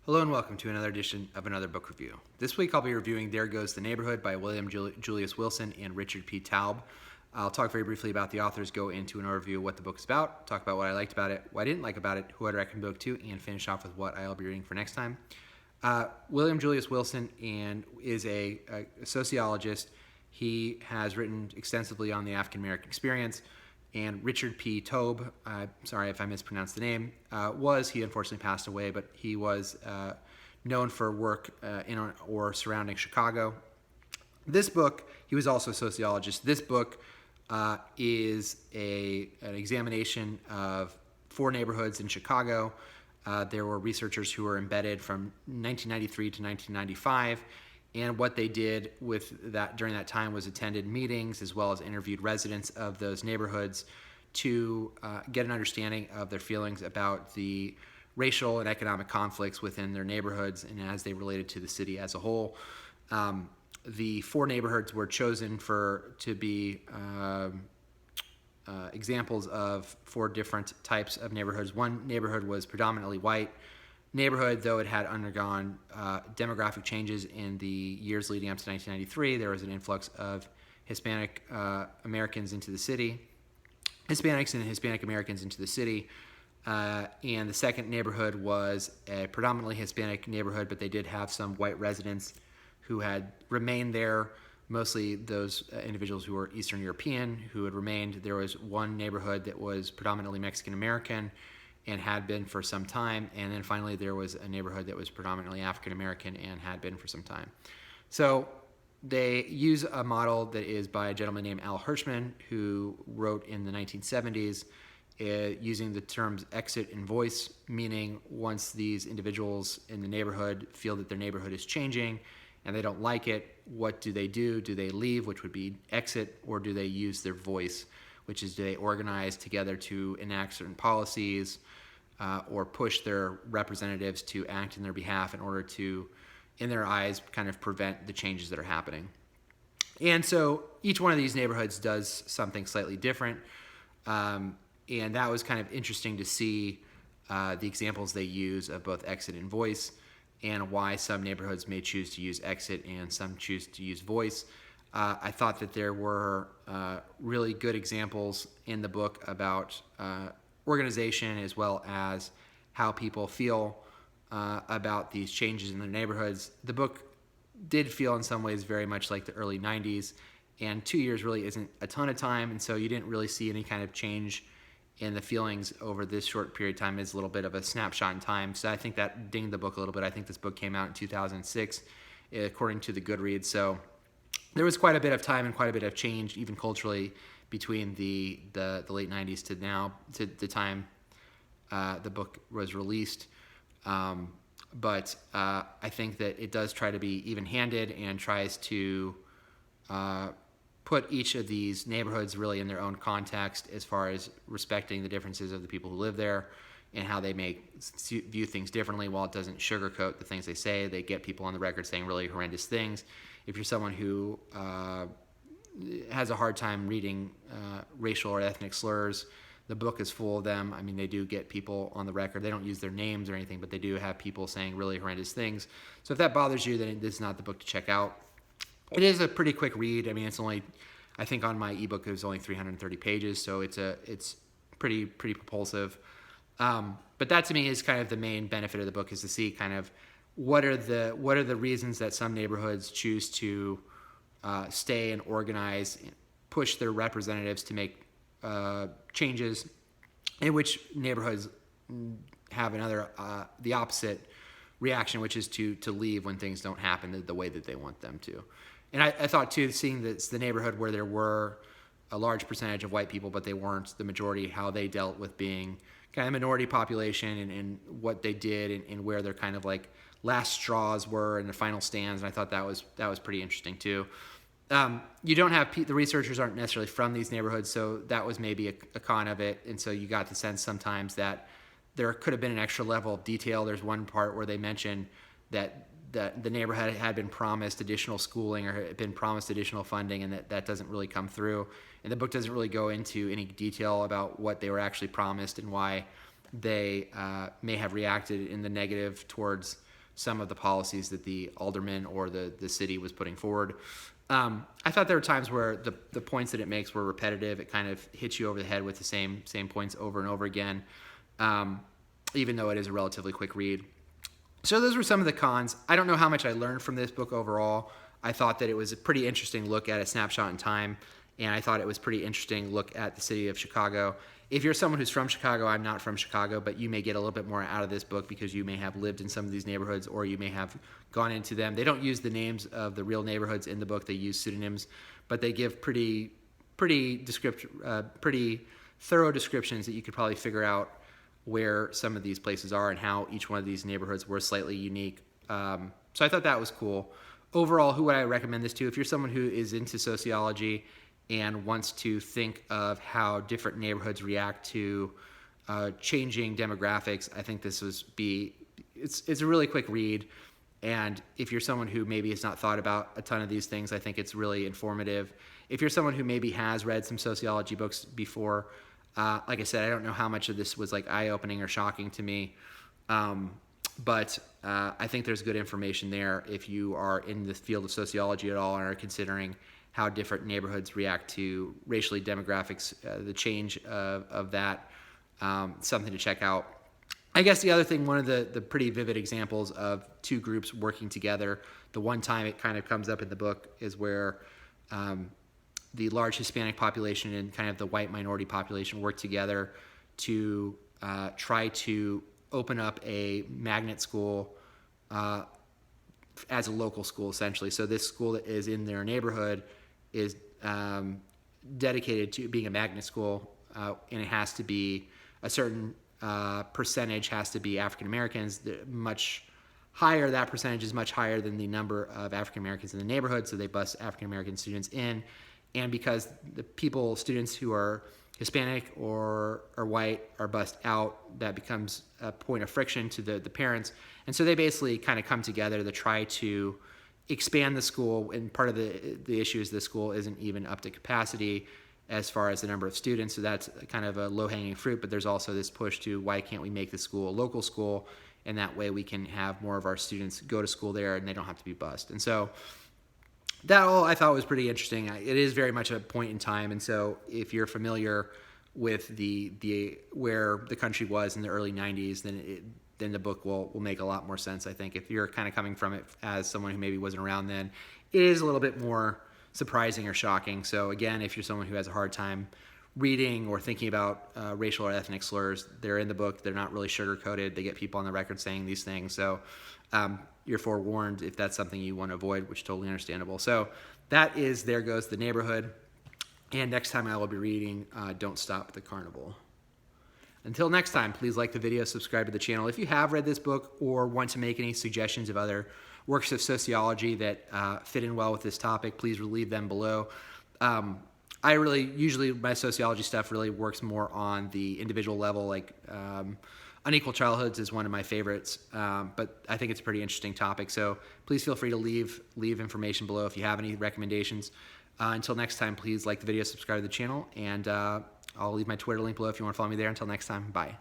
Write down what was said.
Hello and welcome to another edition of Another Book Review. This week I'll be reviewing There Goes the Neighborhood by Julius Wilson and Richard P. Taub. I'll talk very briefly about the authors, go into an overview of what the book is about, talk about what I liked about it, what I didn't like about it, who I'd recommend the book to, and finish off with what I'll be reading for next time. William Julius Wilson is a sociologist. He has written extensively on the African American experience. And Richard P. Taub, sorry if I mispronounced the name, he unfortunately passed away, but he was known for work in or surrounding Chicago. This book, he was also a sociologist. This book is an examination of 4 neighborhoods in Chicago. There were researchers who were embedded from 1993 to 1995. And what they did with that during that time was attended meetings as well as interviewed residents of those neighborhoods to get an understanding of their feelings about the racial and economic conflicts within their neighborhoods and as they related to the city as a whole. The 4 neighborhoods were chosen to be examples of 4 different types of neighborhoods. One neighborhood was predominantly white neighborhood, though it had undergone demographic changes in the years leading up to 1993. There was an influx of Hispanic Americans into the city, Hispanics and Hispanic Americans into the city. And the second neighborhood was a predominantly Hispanic neighborhood, but they did have some white residents who had remained there, mostly those individuals who were Eastern European who had remained. There was one neighborhood that was predominantly Mexican American and had been for some time. And then finally, there was a neighborhood that was predominantly African American and had been for some time. So they use a model that is by a gentleman named Al Hirschman, who wrote in the 1970s using the terms exit and voice, meaning once these individuals in the neighborhood feel that their neighborhood is changing and they don't like it, what do they do? Do they leave, which would be exit, or do they use their voice, which is do they organize together to enact certain policies or push their representatives to act in their behalf in order to, in their eyes, kind of prevent the changes that are happening. And so each one of these neighborhoods does something slightly different. And that was kind of interesting to see the examples they use of both exit and voice and why some neighborhoods may choose to use exit and some choose to use voice. I thought that there were really good examples in the book about organization as well as how people feel about these changes in their neighborhoods. The book did feel in some ways very much like the early 90s, and 2 years really isn't a ton of time, and so you didn't really see any kind of change in the feelings over this short period of time. Is a little bit of a snapshot in time, so I think that dinged the book a little bit. I think this book came out in 2006, according to the Goodreads, so there was quite a bit of time and quite a bit of change, even culturally, between the late 90s to now, to the time the book was released. But I think that it does try to be even-handed and tries to put each of these neighborhoods really in their own context as far as respecting the differences of the people who live there and how they may view things differently. While it doesn't sugarcoat the things they say, they get people on the record saying really horrendous things. If you're someone who has a hard time reading racial or ethnic slurs, the book is full of them. I mean, they do get people on the record. They don't use their names or anything, but they do have people saying really horrendous things. So if that bothers you, then this is not the book to check out. It is a pretty quick read. I mean, it's only, I think on my ebook it was only 330 pages, so it's pretty propulsive. But that to me is kind of the main benefit of the book, is to see kind of what are the reasons that some neighborhoods choose to stay and organize, and push their representatives to make changes, in which neighborhoods have the opposite reaction, which is to leave when things don't happen the way that they want them to. And I thought too, seeing the neighborhood where there were a large percentage of white people, but they weren't the majority, how they dealt with being kind of minority population and what they did and where their kind of like last straws were and the final stands. And I thought that was pretty interesting too. You don't have the researchers aren't necessarily from these neighborhoods, so that was maybe a con of it. And so you got the sense sometimes that there could have been an extra level of detail. There's one part where they mention that the neighborhood had been promised additional schooling or had been promised additional funding, and that doesn't really come through. And the book doesn't really go into any detail about what they were actually promised and why they may have reacted in the negative towards some of the policies that the alderman or the city was putting forward. I thought there were times where the points that it makes were repetitive. It kind of hits you over the head with the same points over and over again, even though it is a relatively quick read. So those were some of the cons. I don't know how much I learned from this book overall. I thought that it was a pretty interesting look at a snapshot in time, and I thought it was a pretty interesting look at the city of Chicago. If you're someone who's from Chicago, I'm not from Chicago, but you may get a little bit more out of this book because you may have lived in some of these neighborhoods or you may have gone into them. They don't use the names of the real neighborhoods in the book. They use pseudonyms, but they give pretty thorough descriptions that you could probably figure out where some of these places are and how each one of these neighborhoods were slightly unique. So I thought that was cool. Overall, who would I recommend this to? If you're someone who is into sociology and wants to think of how different neighborhoods react to changing demographics, I think this it's a really quick read. And if you're someone who maybe has not thought about a ton of these things, I think it's really informative. If you're someone who maybe has read some sociology books before, like I said, I don't know how much of this was like eye-opening or shocking to me, but I think there's good information there if you are in the field of sociology at all and are considering how different neighborhoods react to racially demographics, the change of that, something to check out. I guess the other thing, one of the pretty vivid examples of two groups working together, the one time it kind of comes up in the book is where the large Hispanic population and kind of the white minority population work together to try to open up a magnet school as a local school, essentially. So this school that is in their neighborhood is dedicated to being a magnet school, and it has to be a certain percentage has to be African Americans. Much higher, that percentage is much higher than the number of African Americans in the neighborhood, so they bus African American students in. And because the students who are Hispanic or white are bused out, that becomes a point of friction to the parents. And so they basically kind of come together to try to expand the school, and part of the issue is the school isn't even up to capacity as far as the number of students, so that's kind of a low-hanging fruit, but there's also this push to why can't we make the school a local school, and that way we can have more of our students go to school there and they don't have to be bused. And so that all I thought was pretty interesting. It is very much a point in time, and so if you're familiar with the where the country was in the early 90s, then the book will make a lot more sense, I think. If you're kind of coming from it as someone who maybe wasn't around then, it is a little bit more surprising or shocking. So again, if you're someone who has a hard time reading or thinking about racial or ethnic slurs, they're in the book. They're not really sugar-coated. They get people on the record saying these things. So you're forewarned if that's something you want to avoid, which is totally understandable. So that is There Goes the Neighborhood. And next time I will be reading Don't Stop the Carnival. Until next time, please like the video, subscribe to the channel. If you have read this book or want to make any suggestions of other works of sociology that fit in well with this topic, please leave them below. Usually my sociology stuff really works more on the individual level, like unequal childhoods is one of my favorites, but I think it's a pretty interesting topic. So please feel free to leave information below if you have any recommendations. Until next time, please like the video, subscribe to the channel, and I'll leave my Twitter link below if you want to follow me there. Until next time, bye.